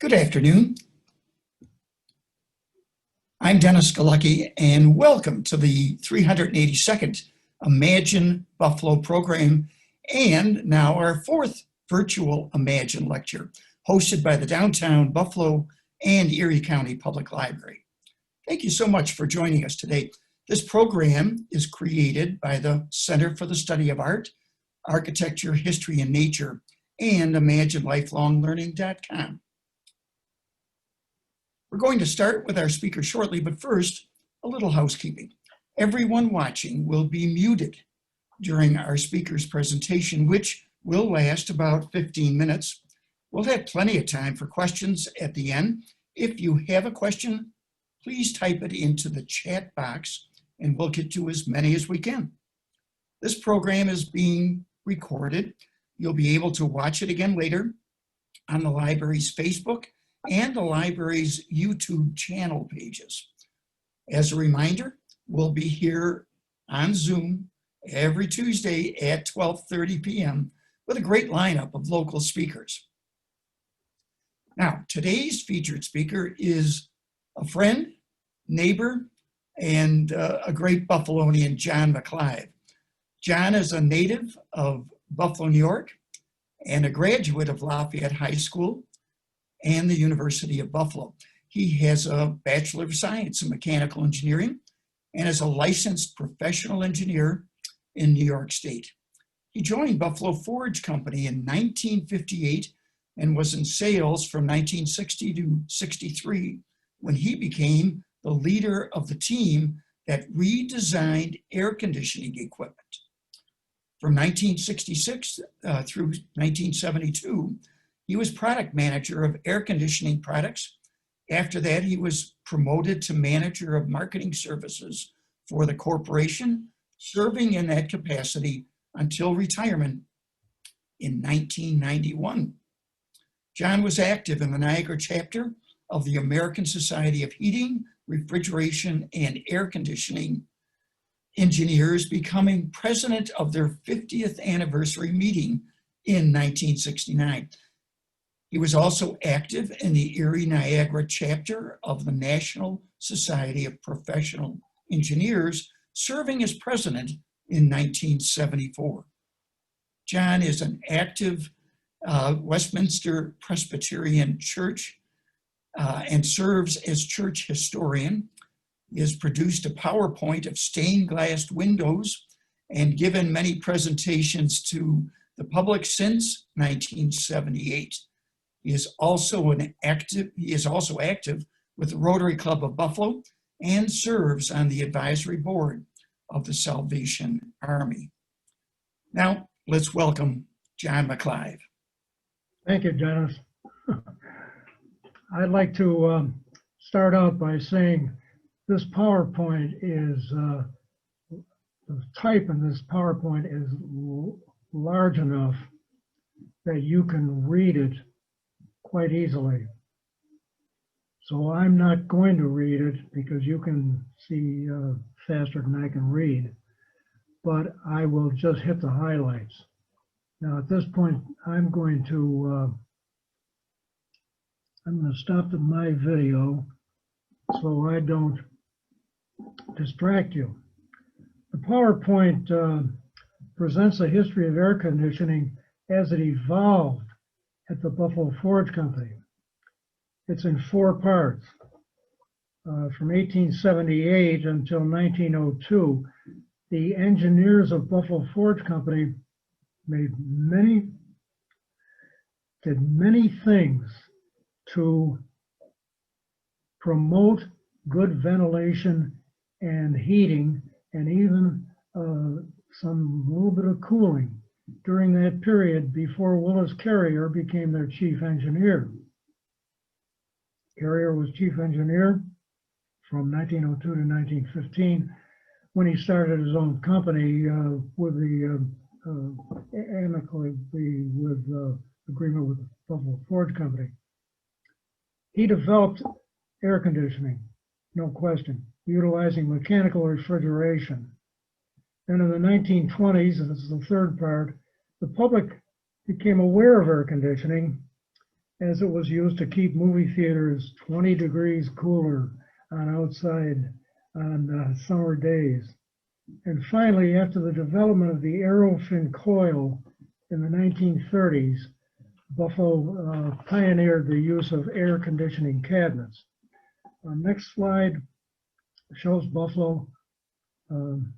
Good afternoon. I'm Dennis Galucki, and welcome to the 382nd Imagine Buffalo program, and now our fourth virtual Imagine lecture, hosted by the Downtown Buffalo and Erie County Public Library. Thank you so much for joining us today. This program is created by the Center for the Study of Art, Architecture, History, and Nature, and ImagineLifelongLearning.com. We're going to start with our speaker shortly, but first, a little housekeeping. Everyone watching will be muted during our speaker's presentation, which will last about 15 minutes. We'll have plenty of time for questions at the end. If you have a question, please type it into the chat box and we'll get to as many as we can. This program is being recorded. You'll be able to watch it again later on the library's Facebook and the library's YouTube channel pages. As a reminder, we'll be here on Zoom every Tuesday at 12:30 p.m. with a great lineup of local speakers. Now, today's featured speaker is a friend, neighbor, and a great Buffalonian, John McClive. John is a native of Buffalo, New York, and a graduate of Lafayette High School and the University of Buffalo. He has a Bachelor of Science in Mechanical Engineering and is a licensed professional engineer in New York State. He joined Buffalo Forge Company in 1958 and was in sales from 1960 to 63 when he became the leader of the team that redesigned air conditioning equipment. From 1966 through 1972, he was product manager of air conditioning products. After that, he was promoted to manager of marketing services for the corporation, serving in that capacity until retirement in 1991. John was active in the Niagara chapter of the American Society of Heating, Refrigeration, and Air Conditioning Engineers, becoming president of their 50th anniversary meeting in 1969. He was also active in the Erie Niagara chapter of the National Society of Professional Engineers, serving as president in 1974. John is an active Westminster Presbyterian Church and serves as church historian. He has produced a PowerPoint of stained glass windows and given many presentations to the public since 1978. He is also active with the Rotary Club of Buffalo and serves on the advisory board of the Salvation Army. Now, let's welcome John McClive. Thank you, Dennis. I'd like to start out by saying this PowerPoint is, the type in this PowerPoint is large enough that you can read it quite easily. So I'm not going to read it because you can see faster than I can read, but I will just hit the highlights. Now at this point, I'm going to stop my video so I don't distract you. The PowerPoint presents a history of air conditioning as it evolved at the Buffalo Forge Company. It's in 4 parts. From 1878 until 1902, the engineers of Buffalo Forge Company did many things to promote good ventilation and heating, and even some little bit of cooling during that period before Willis Carrier became their chief engineer. Carrier was chief engineer from 1902 to 1915 when he started his own company with the agreement with the Buffalo Forge Company. He developed air conditioning, no question, utilizing mechanical refrigeration. Then in the 1920s, and this is the third part, the public became aware of air conditioning as it was used to keep movie theaters 20 degrees cooler on outside on summer days. And finally, after the development of the aerofin coil in the 1930s, Buffalo pioneered the use of air conditioning cabinets. Next slide shows Buffalo in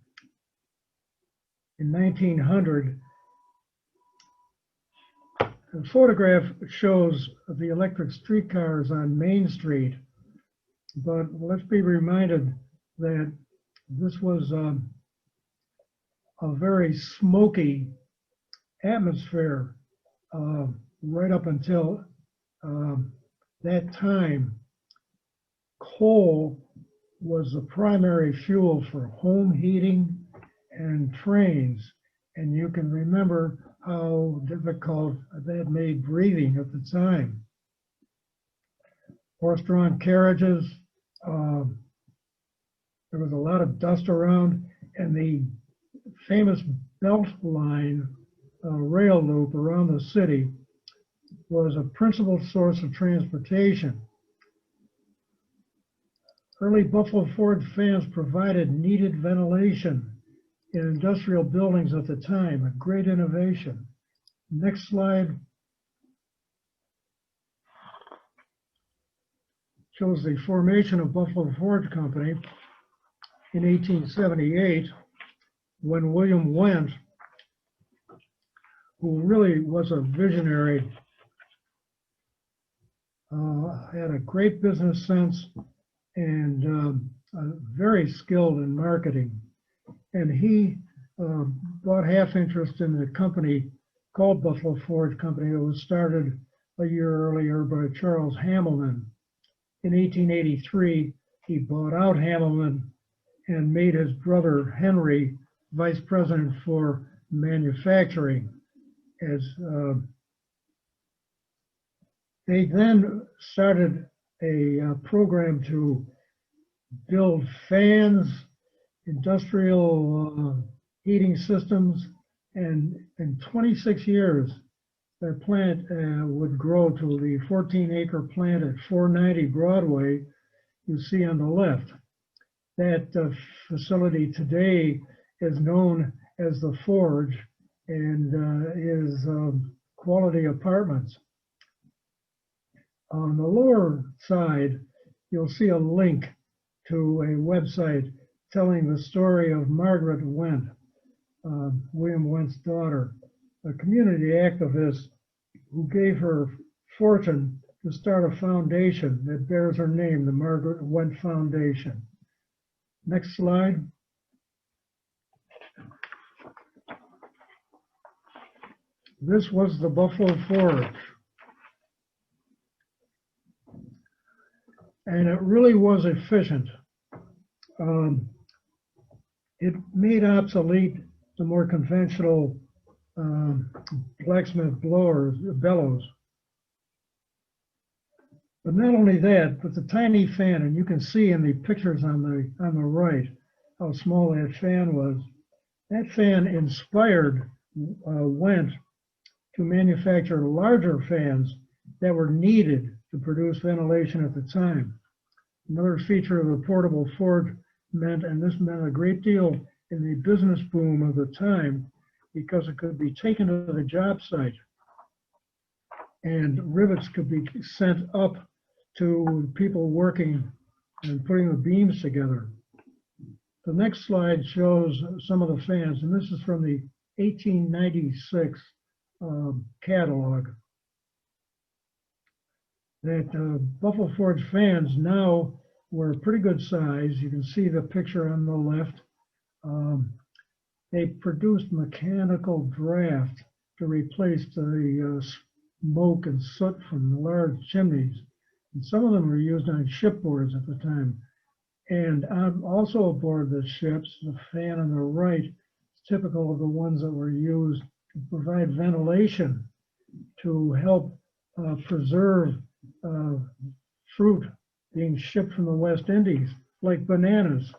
1900. The photograph shows the electric streetcars on Main Street, but let's be reminded that this was a very smoky atmosphere right up until that time. Coal was the primary fuel for home heating and trains, and you can remember how difficult that made breathing at the time. Horse-drawn carriages, there was a lot of dust around, and the famous belt line rail loop around the city was a principal source of transportation. Early Buffalo Ford fans provided needed ventilation in industrial buildings at the time, a great innovation. Next slide shows the formation of Buffalo Ford Company in 1878, when William Wendt, who really was a visionary, had a great business sense and very skilled in marketing. And he bought half interest in the company called Buffalo Ford Company. It was started a year earlier by Charles Hamilton. In 1883, he bought out Hamilton and made his brother Henry vice president for manufacturing. As they then started a program to build fans, industrial heating systems, and in 26 years, their plant would grow to the 14-acre plant at 490 Broadway, you see on the left. That facility today is known as the Forge and is Quality Apartments. On the lower side, you'll see a link to a website telling the story of Margaret Wendt, William Wendt's daughter, a community activist who gave her fortune to start a foundation that bears her name, the Margaret Wendt Foundation. Next slide. This was the Buffalo Forge. And it really was efficient. It made obsolete the more conventional blacksmith bellows. But not only that, but the tiny fan, and you can see in the pictures on the right how small that fan was. That fan inspired Wendt to manufacture larger fans that were needed to produce ventilation at the time. Another feature of the portable forge meant, and this meant a great deal in the business boom of the time, because it could be taken to the job site and rivets could be sent up to people working and putting the beams together. The next slide shows some of the fans, and this is from the 1896 catalog. That Buffalo Forge fans now were pretty good size. You can see the picture on the left. They produced mechanical draft to replace the smoke and soot from the large chimneys. And some of them were used on shipboards at the time. And also aboard the ships, the fan on the right is typical of the ones that were used to provide ventilation to help preserve fruit being shipped from the West Indies, like bananas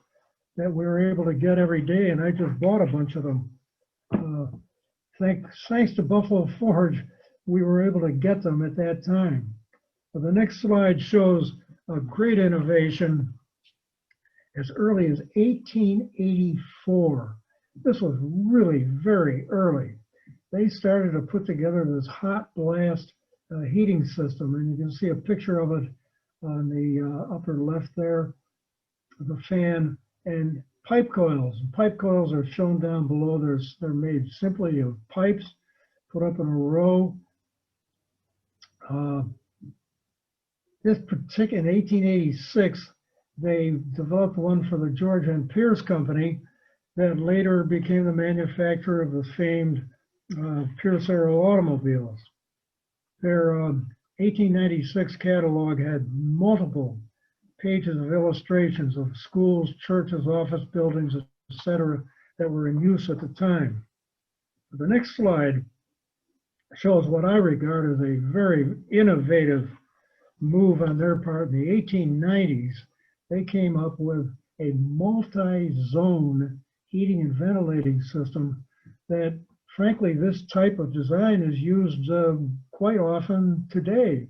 that we were able to get every day, and I just bought a bunch of them. Thanks to Buffalo Forge, we were able to get them at that time. But the next slide shows a great innovation as early as 1884. This was really very early. They started to put together this hot blast heating system, and you can see a picture of it on the upper left there, the fan, and pipe coils. Pipe coils are shown down below. They're made simply of pipes put up in a row. This particular, in 1886, they developed one for the George and Pierce Company that later became the manufacturer of the famed Pierce Arrow automobiles. Their 1896 catalog had multiple pages of illustrations of schools, churches, office buildings, etc., that were in use at the time. The next slide shows what I regard as a very innovative move on their part. In the 1890s, they came up with a multi-zone heating and ventilating system that, frankly, this type of design is used quite often today.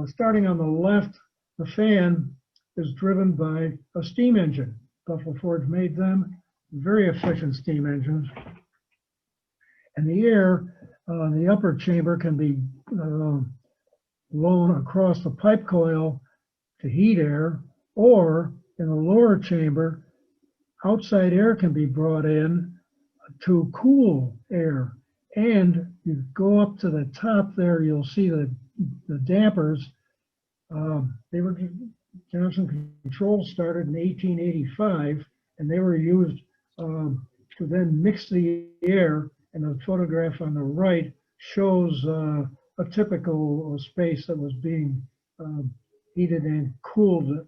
Starting on the left, the fan is driven by a steam engine. Buffalo Forge made them, very efficient steam engines. And the air in the upper chamber can be blown across the pipe coil to heat air, or in the lower chamber, outside air can be brought in to cool air. And you go up to the top there, you'll see the dampers. Johnson Controls started in 1885, and they were used to then mix the air. And the photograph on the right shows a typical space that was being heated and cooled,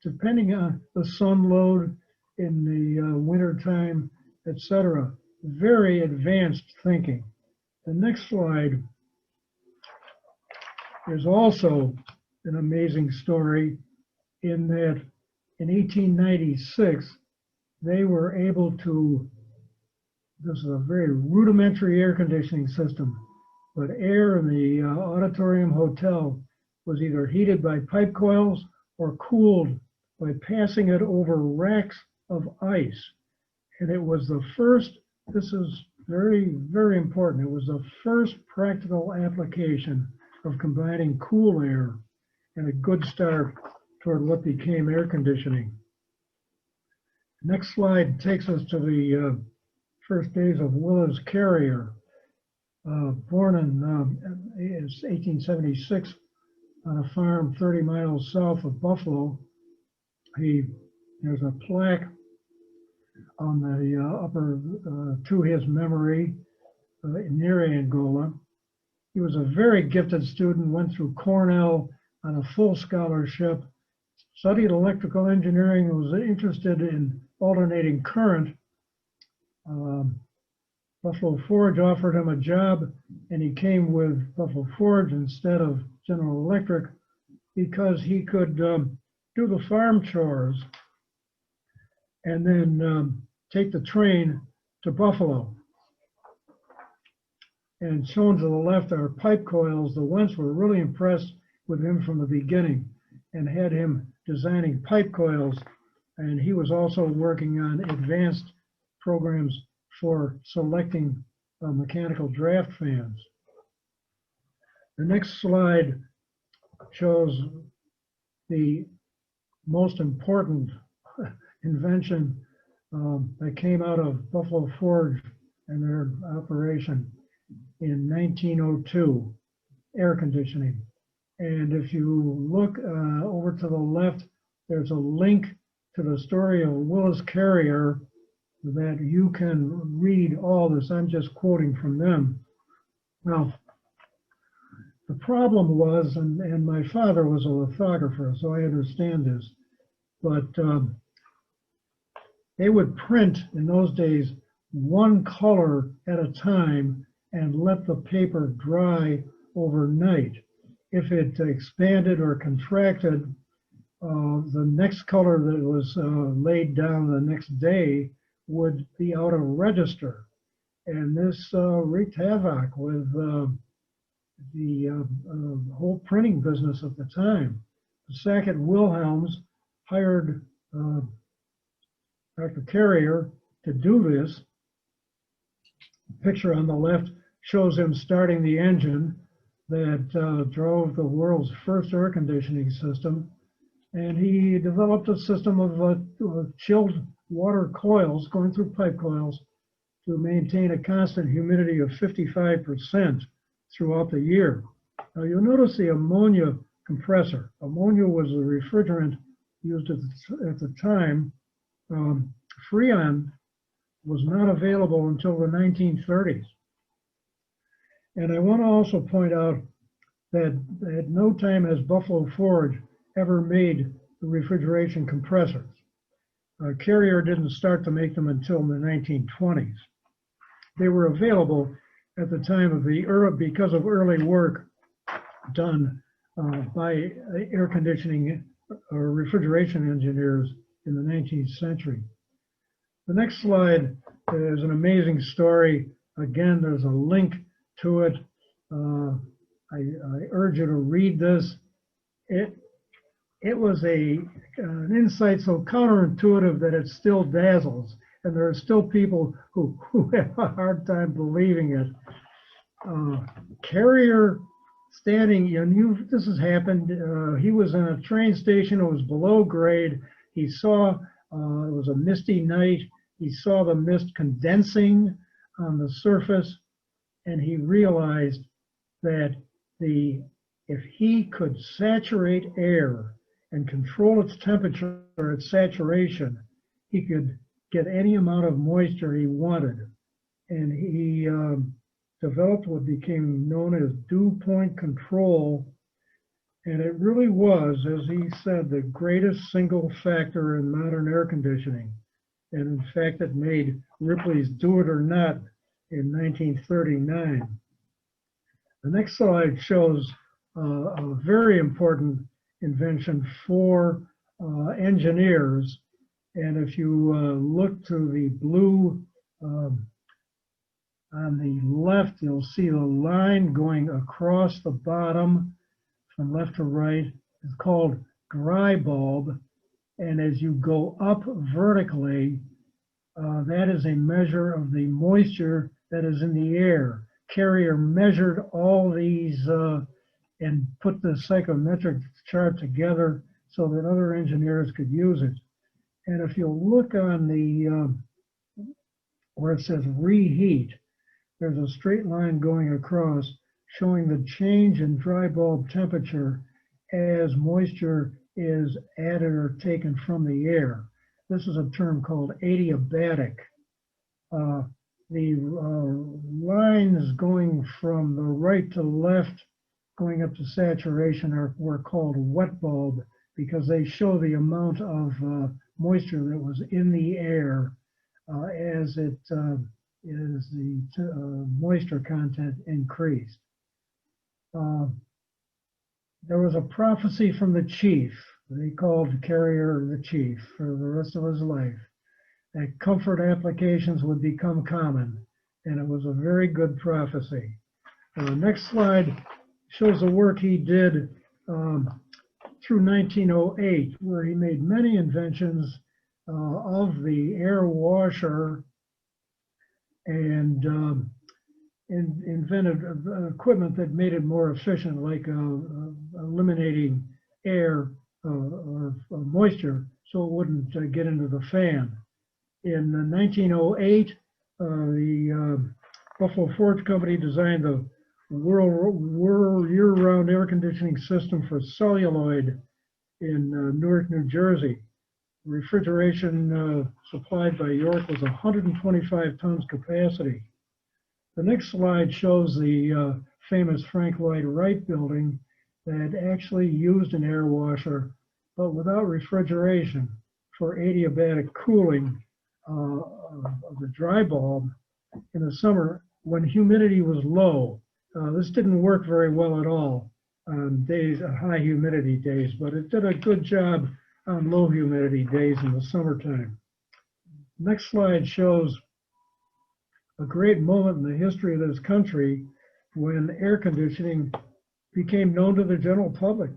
depending on the sun load in the winter time, etc. Very advanced thinking. The next slide is also an amazing story in that in 1896, they were able to, this is a very rudimentary air conditioning system, but air in the auditorium hotel was either heated by pipe coils or cooled by passing it over racks of ice. And it was the first, this is very, very important, it was the first practical application of combining cool air, and a good start toward what became air conditioning. Next slide takes us to the first days of Willis Carrier, born in 1876 on a farm 30 miles south of Buffalo. There's a plaque on the upper to his memory near Angola. He was a very gifted student, went through Cornell on a full scholarship, studied electrical engineering, and was interested in alternating current. Buffalo Forge offered him a job, and he came with Buffalo Forge instead of General Electric because he could do the farm chores and then take the train to Buffalo. And shown to the left are pipe coils. The Wentz were really impressed with him from the beginning and had him designing pipe coils. And he was also working on advanced programs for selecting mechanical draft fans. The next slide shows the most important invention that came out of Buffalo Forge and their operation in 1902, air conditioning. And if you look over to the left, there's a link to the story of Willis Carrier that you can read all this. I'm just quoting from them. Now, the problem was, and my father was a lithographer, so I understand this, but they would print in those days one color at a time and let the paper dry overnight. If it expanded or contracted, the next color that was laid down the next day would be out of register. And this wreaked havoc with the whole printing business at the time. Sackett Wilhelms hired Dr. Carrier to do this. The picture on the left shows him starting the engine that drove the world's first air conditioning system. And he developed a system of chilled water coils going through pipe coils to maintain a constant humidity of 55% throughout the year. Now you'll notice the ammonia compressor. Ammonia was a refrigerant used at the time. Freon was not available until the 1930s. And I want to also point out that at no time has Buffalo Forge ever made the refrigeration compressors. Carrier didn't start to make them until the 1920s. They were available at the time of because of early work done by air conditioning or refrigeration engineers in the 19th century. The next slide is an amazing story. Again, there's a link to it. I urge you to read this. It was an insight so counterintuitive that it still dazzles, and there are still people who have a hard time believing it. Carrier standing, this has happened. He was in a train station. It was below grade. He saw, it was a misty night. He saw the mist condensing on the surface, and he realized that if he could saturate air and control its temperature at saturation, he could get any amount of moisture he wanted. And he developed what became known as dew point control. And it really was, as he said, the greatest single factor in modern air conditioning. And in fact, it made Ripley's Do It or Not in 1939. The next slide shows a very important invention for engineers. And if you look to the blue on the left, you'll see the line going across the bottom from left to right. It's called dry bulb. And as you go up vertically, that is a measure of the moisture that is in the air. Carrier measured all these and put the psychometric chart together so that other engineers could use it. And if you look on the, where it says reheat, there's a straight line going across showing the change in dry bulb temperature as moisture is added or taken from the air. This is a term called adiabatic. The lines going from the right to left, going up to saturation, were called wet bulb because they show the amount of moisture that was in the air as the moisture content increased. There was a prophecy from the chief. They called Carrier the chief for the rest of his life, that comfort applications would become common, and it was a very good prophecy. The next slide shows the work he did through 1908, where he made many inventions of the air washer and invented equipment that made it more efficient, like eliminating air or moisture so it wouldn't get into the fan. In 1908, the Buffalo Forge Company designed the world year-round air conditioning system for celluloid in Newark, New Jersey. Refrigeration supplied by York was 125 tons capacity. The next slide shows the famous Frank Lloyd Wright building that actually used an air washer, but without refrigeration for adiabatic cooling of the dry bulb in the summer when humidity was low. This didn't work very well at all on high humidity days, but it did a good job on low humidity days in the summertime. Next slide shows a great moment in the history of this country when air conditioning became known to the general public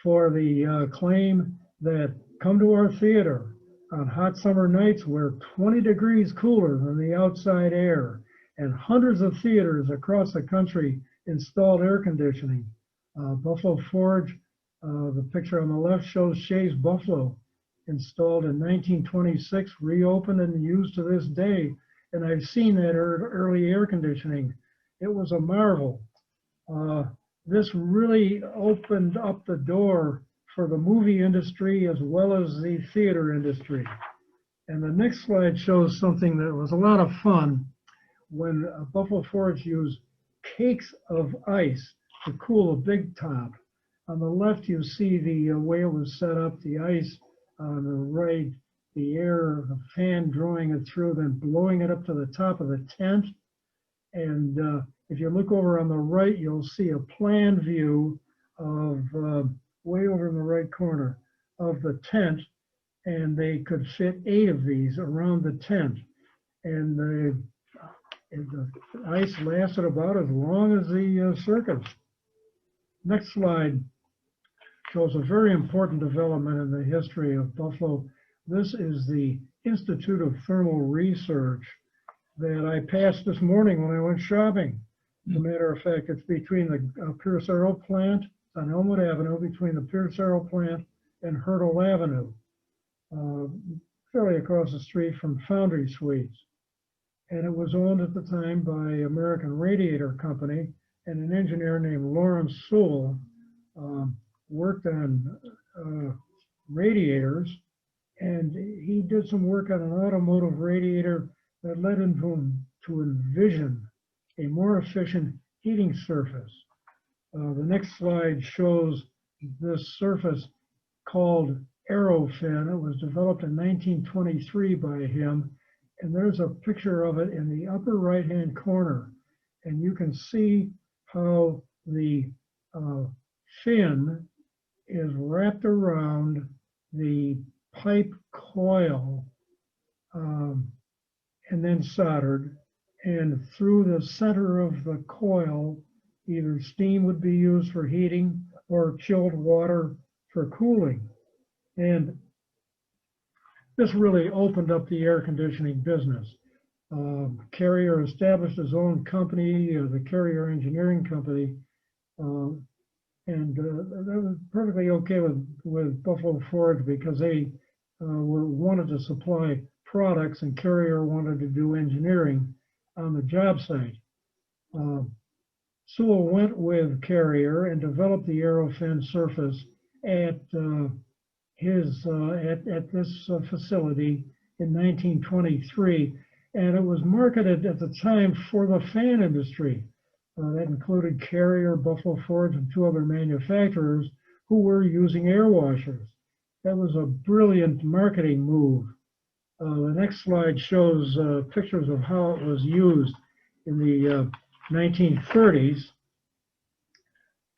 for the claim that come to our theater on hot summer nights where 20 degrees cooler than the outside air, and hundreds of theaters across the country installed air conditioning. Buffalo Forge, the picture on the left shows Shays Buffalo, installed in 1926, reopened and used to this day. And I've seen that early air conditioning. It was a marvel. This really opened up the door for the movie industry as well as the theater industry. And the next slide shows something that was a lot of fun when Buffalo Forge used cakes of ice to cool a big top. On the left, you see the way it was set up, the ice. On the right, the air, the fan drawing it through, then blowing it up to the top of the tent. And if you look over on the right, you'll see a plan view of way over in the right corner of the tent. And they could fit 8 of these around the tent. And the ice lasted about as long as the circus. Next slide shows a very important development in the history of Buffalo. This is the Institute of Thermal Research that I passed this morning when I went shopping. As a matter of fact, it's between the Pierce Arrow plant on Elmwood Avenue, between the Pierce Arrow plant and Hurdle Avenue, fairly across the street from Foundry Suites. And it was owned at the time by American Radiator Company, and an engineer named Lawrence Sewell worked on radiators, and he did some work on an automotive radiator that led him to envision a more efficient heating surface. The next slide shows this surface called Aerofin. It was developed in 1923 by him, and there's a picture of it in the upper right-hand corner, and you can see how the fin is wrapped around the pipe coil and then soldered, and through the center of the coil, either steam would be used for heating or chilled water for cooling. And this really opened up the air conditioning business. Carrier established his own company, the Carrier Engineering Company, and that was perfectly okay with Buffalo Forge because they wanted to supply products and Carrier wanted to do engineering on the job site. Sewell went with Carrier and developed the Aerofin surface at this facility in 1923, and it was marketed at the time for the fan industry. That included Carrier, Buffalo Forge, and 2 other manufacturers who were using air washers. That was a brilliant marketing move. The next slide shows pictures of how it was used in the 1930s.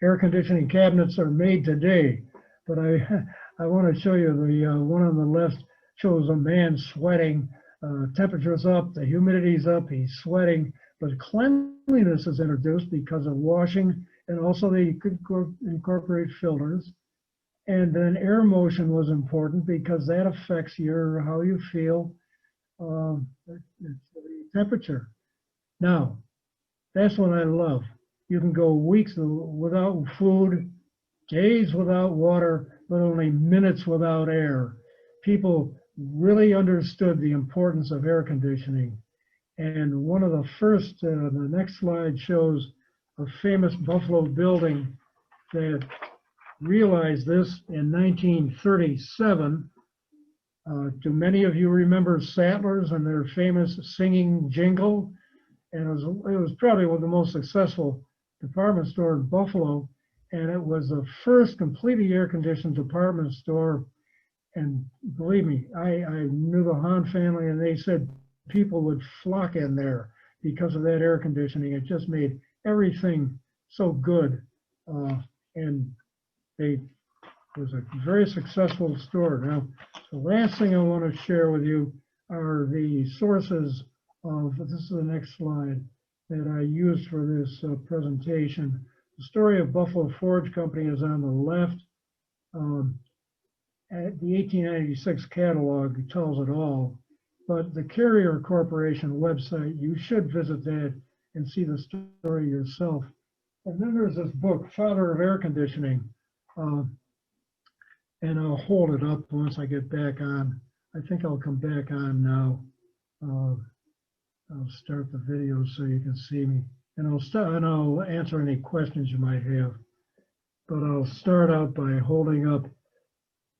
Air conditioning cabinets are made today, but I want to show you the one on the left shows a man sweating. Temperature's up, the humidity's up, he's sweating, but cleanliness is introduced because of washing, and also they could incorporate filters. And then air motion was important because that affects how you feel, the temperature. Now, that's what I love. You can go weeks without food, days without water, but only minutes without air. People really understood the importance of air conditioning. And one of the first, the next slide shows a famous Buffalo building that realized this in 1937. Do many of you remember Sattlers and their famous singing jingle? And it was probably one of the most successful department store in Buffalo. And it was the first completely air-conditioned department store. And believe me, I knew the Hahn family, and they said people would flock in there because of that air conditioning. It just made everything so good. And it was a very successful store. Now, the last thing I want to share with you are the sources this is the next slide that I used for this presentation. The story of Buffalo Forge Company is on the left. At the 1896 catalog tells it all, but the Carrier Corporation website, you should visit that and see the story yourself. And then there's this book, Father of Air Conditioning, and I'll hold it up once I get back on. I think I'll come back on now. I'll start the video so you can see me, and I'll answer any questions you might have. But I'll start out by holding up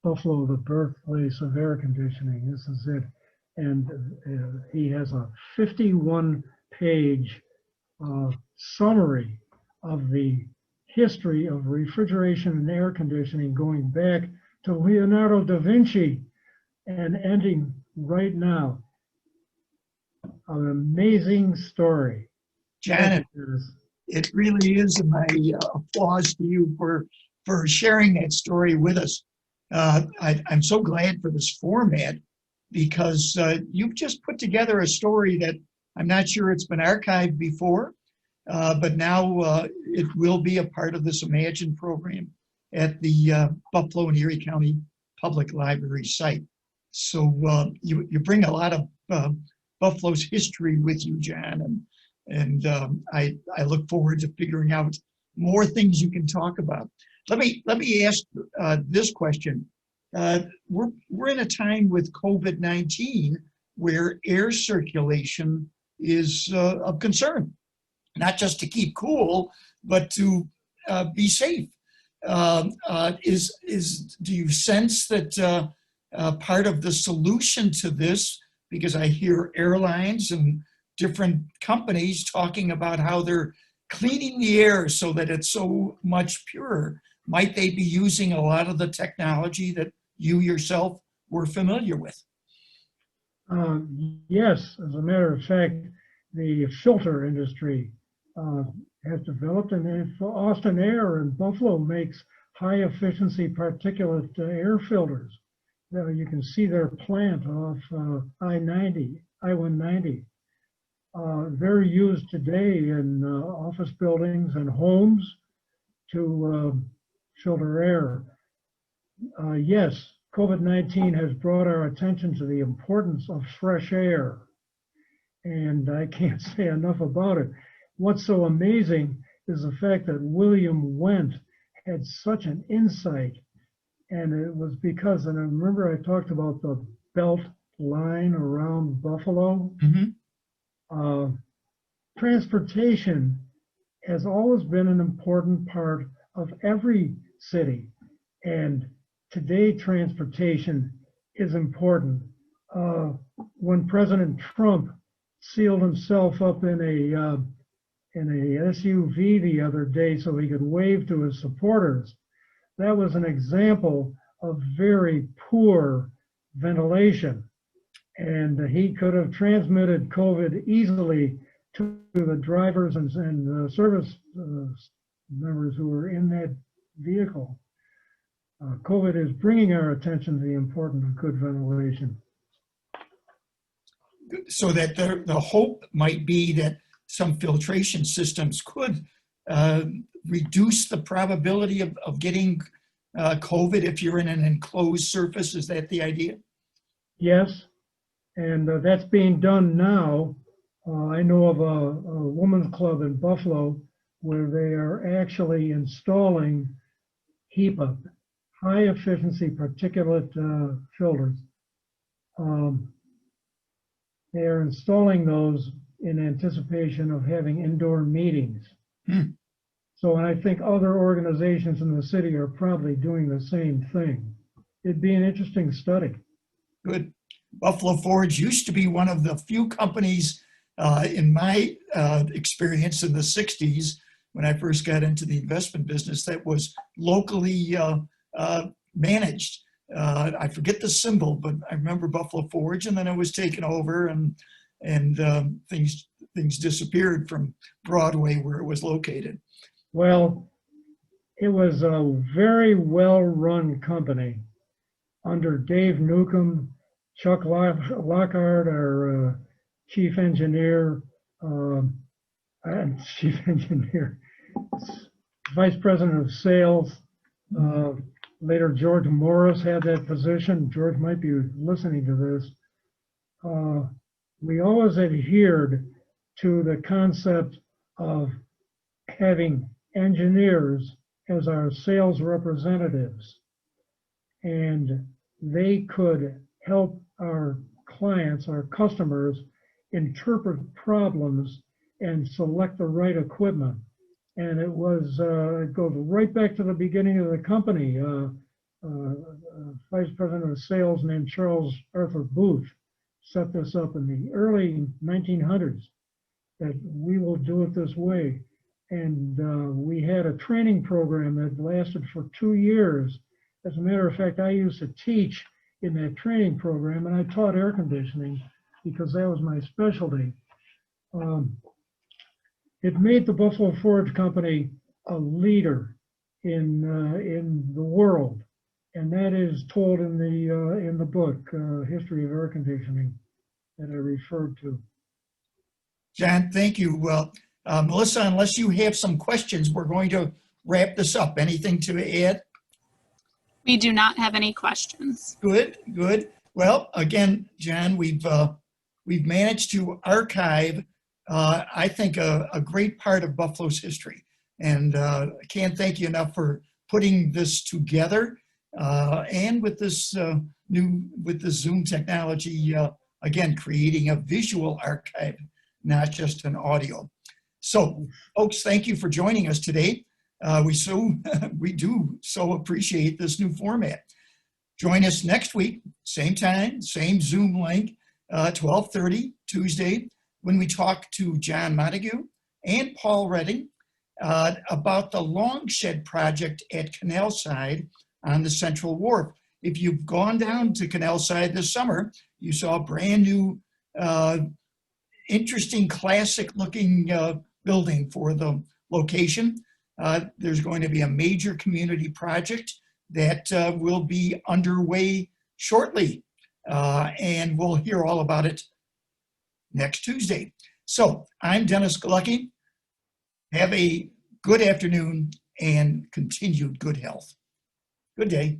Buffalo, the Birthplace of Air Conditioning. This is it. And he has a 51-page summary of the history of refrigeration and air conditioning going back to Leonardo da Vinci and ending right now. An amazing story. Janet, it really is my applause to you for sharing that story with us. I'm so glad for this format because you've just put together a story that I'm not sure it's been archived before, but now it will be a part of this Imagine program at the Buffalo and Erie County Public Library site. So you bring a lot of Buffalo's history with you, John, and I look forward to figuring out more things you can talk about. Let me ask this question. We're in a time with COVID-19 where air circulation is of concern, not just to keep cool, but to be safe. Do you sense that part of the solution to this, because I hear airlines and different companies talking about how they're cleaning the air so that it's so much purer, might they be using a lot of the technology that you yourself were familiar with? Yes, as a matter of fact, the filter industry has developed, and Austin Air in Buffalo makes high efficiency particulate air filters. You can see their plant off I-190. They're used today in office buildings and homes to filter air. Yes, COVID-19 has brought our attention to the importance of fresh air, and I can't say enough about it. What's so amazing is the fact that William Wendt had such an insight, and it was because, and I remember I talked about the belt line around Buffalo. Mm-hmm. Transportation has always been an important part of every city, and today transportation is important. When President Trump sealed himself up in a SUV the other day so he could wave to his supporters, that was an example of very poor ventilation. And he could have transmitted COVID easily to the drivers and service members who were in that vehicle. COVID is bringing our attention to the importance of good ventilation. So that the hope might be that some filtration systems could reduce the probability of getting COVID if you're in an enclosed surface. Is that the idea? Yes, and that's being done now. I know of a women's club in Buffalo where they are actually installing HEPA, high efficiency particulate filters. They are installing those in anticipation of having indoor meetings. So I think other organizations in the city are probably doing the same thing. It'd be an interesting study. Good. Buffalo Forge used to be one of the few companies in my experience in the 60s when I first got into the investment business that was locally managed. I forget the symbol, but I remember Buffalo Forge, and then it was taken over, and things disappeared from Broadway where it was located. Well, it was a very well-run company under Dave Newcomb. Chuck Lockhart, our chief engineer, and chief engineer, vice president of sales. Later, George Morris had that position. George might be listening to this. We always adhered to the concept of having engineers as our sales representatives, and they could help our clients, our customers, interpret problems and select the right equipment. And it goes right back to the beginning of the company. Vice President of Sales named Charles Arthur Booth set this up in the early 1900s, that we will do it this way. And we had a training program that lasted for 2 years. As a matter of fact, I used to teach in that training program, and I taught air conditioning because that was my specialty. It made the Buffalo Forge Company a leader in the world, and that is told in the book, History of Air Conditioning, that I referred to. John, thank you. Well, Melissa, unless you have some questions, we're going to wrap this up. Anything to add? We do not have any questions. Good, good. Well, again, John, we've managed to archive, I think, a great part of Buffalo's history, and I can't thank you enough for putting this together, and with this with the Zoom technology, again, creating a visual archive, not just an audio. So, folks, thank you for joining us today. We do so appreciate this new format. Join us next week, same time, same Zoom link, 12:30 Tuesday, when we talk to John Montague and Paul Redding about the Longshed project at Canalside on the Central Wharf. If you've gone down to Canalside this summer, you saw a brand new, interesting, classic-looking building for the location. There's going to be a major community project that will be underway shortly, and we'll hear all about it next Tuesday. So I'm Dennis Galucki. Have a good afternoon and continued good health. Good day.